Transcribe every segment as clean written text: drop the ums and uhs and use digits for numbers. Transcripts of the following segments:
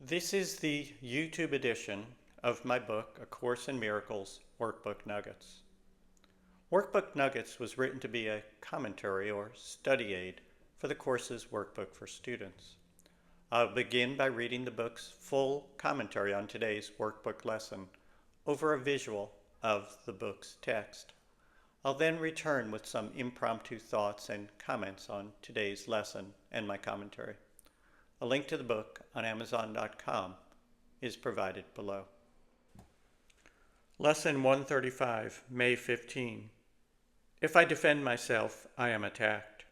This is the YouTube edition of my book, A Course in Miracles Workbook Nuggets. Workbook Nuggets was written to be a commentary or study aid for the course's workbook for students. I'll begin by reading the book's full commentary on today's workbook lesson over a visual of the book's text. I'll then return with some impromptu thoughts and comments on today's lesson and my commentary. A link to the book on Amazon.com is provided below. Lesson 135, May 15. If I defend myself, I am attacked.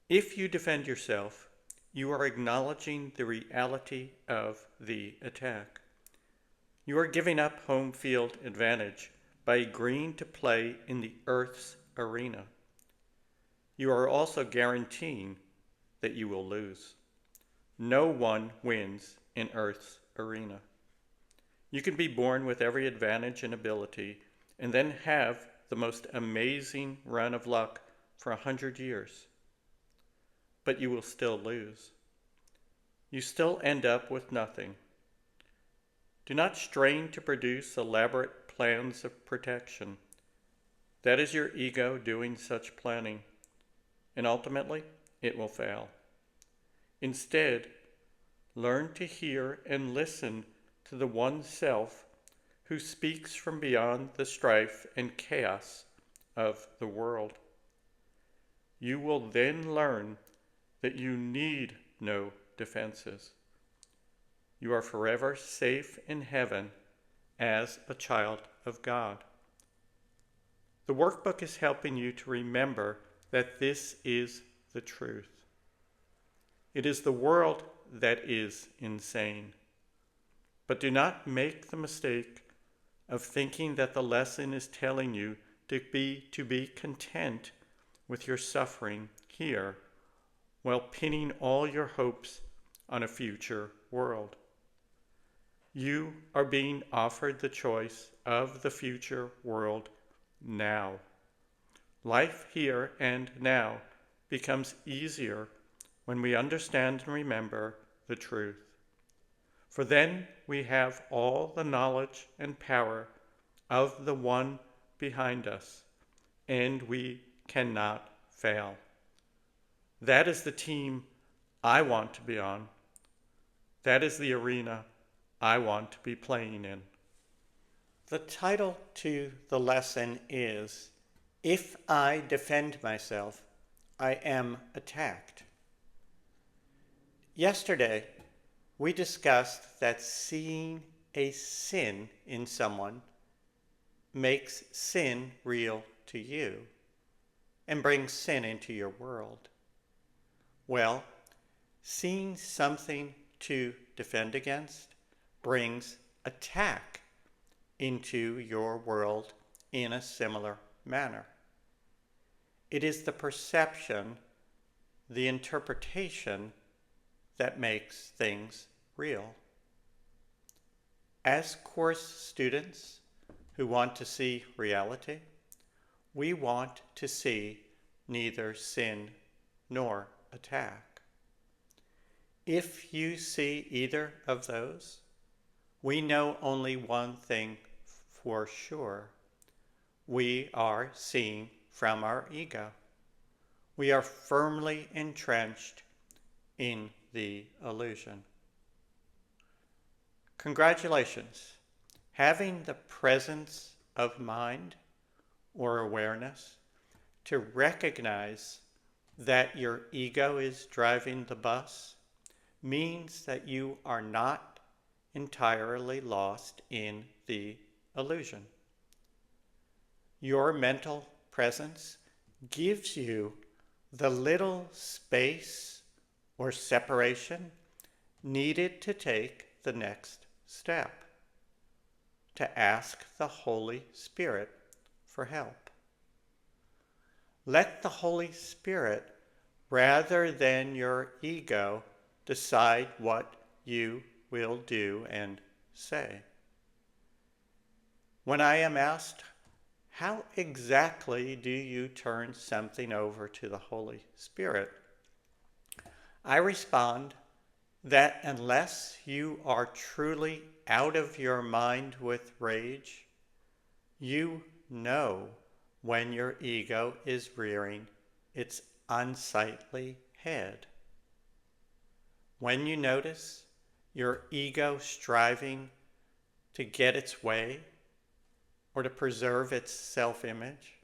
If you defend yourself, you are acknowledging the reality of the attack. You are giving up home field advantage by agreeing to play in the Earth's arena. You are also guaranteeing that you will lose. No one wins in Earth's arena. You can be born with every advantage and ability and then have the most amazing run of luck for 100 years. But you will still lose. You still end up with nothing. Do not strain to produce elaborate plans of protection. That is your ego doing such planning, and ultimately it will fail. Instead, learn to hear and listen to the one self who speaks from beyond the strife and chaos of the world. You will then learn that you need no defenses. You are forever safe in heaven as a child of God. The workbook is helping you to remember that this is the truth. It is the world that is insane. But do not make the mistake of thinking that the lesson is telling you to be content with your suffering here while pinning all your hopes on a future world. You are being offered the choice of the future world now. Life here and now becomes easier when we understand and remember the truth. For then we have all the knowledge and power of the one behind us, and we cannot fail. That is the team I want to be on. That is the arena I want to be playing in. The title to the lesson is, If I Defend Myself, I Am Attacked. Yesterday, we discussed that seeing a sin in someone makes sin real to you and brings sin into your world. Well, seeing something to defend against brings attack into your world in a similar manner. It is the perception, the interpretation that makes things real. As course students who want to see reality, we want to see neither sin nor attack. If you see either of those, we know only one thing for sure. We are seeing from our ego. We are firmly entrenched in the illusion. Congratulations. Having the presence of mind or awareness to recognize that your ego is driving the bus means that you are not entirely lost in the illusion. Your mental presence gives you the little space or separation needed to take the next step, to ask the Holy Spirit for help. Let the Holy Spirit, rather than your ego, decide what you will do and say. When I am asked, how exactly do you turn something over to the Holy Spirit? I respond that unless you are truly out of your mind with rage, you know when your ego is rearing its unsightly head. When you notice your ego striving to get its way or to preserve its self-image,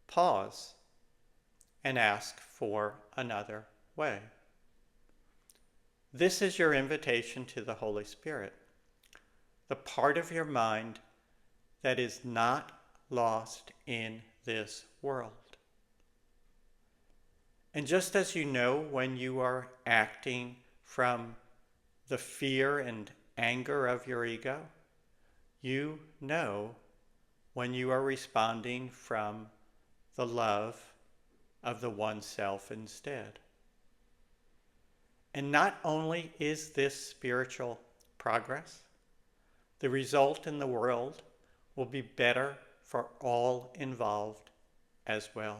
pause and ask for another way. This is your invitation to the Holy Spirit, the part of your mind that is not lost in this world. And just as you know when you are acting from the fear and anger of your ego, you know when you are responding from the love of the one self instead. And not only is this spiritual progress, the result in the world will be better for all involved as well.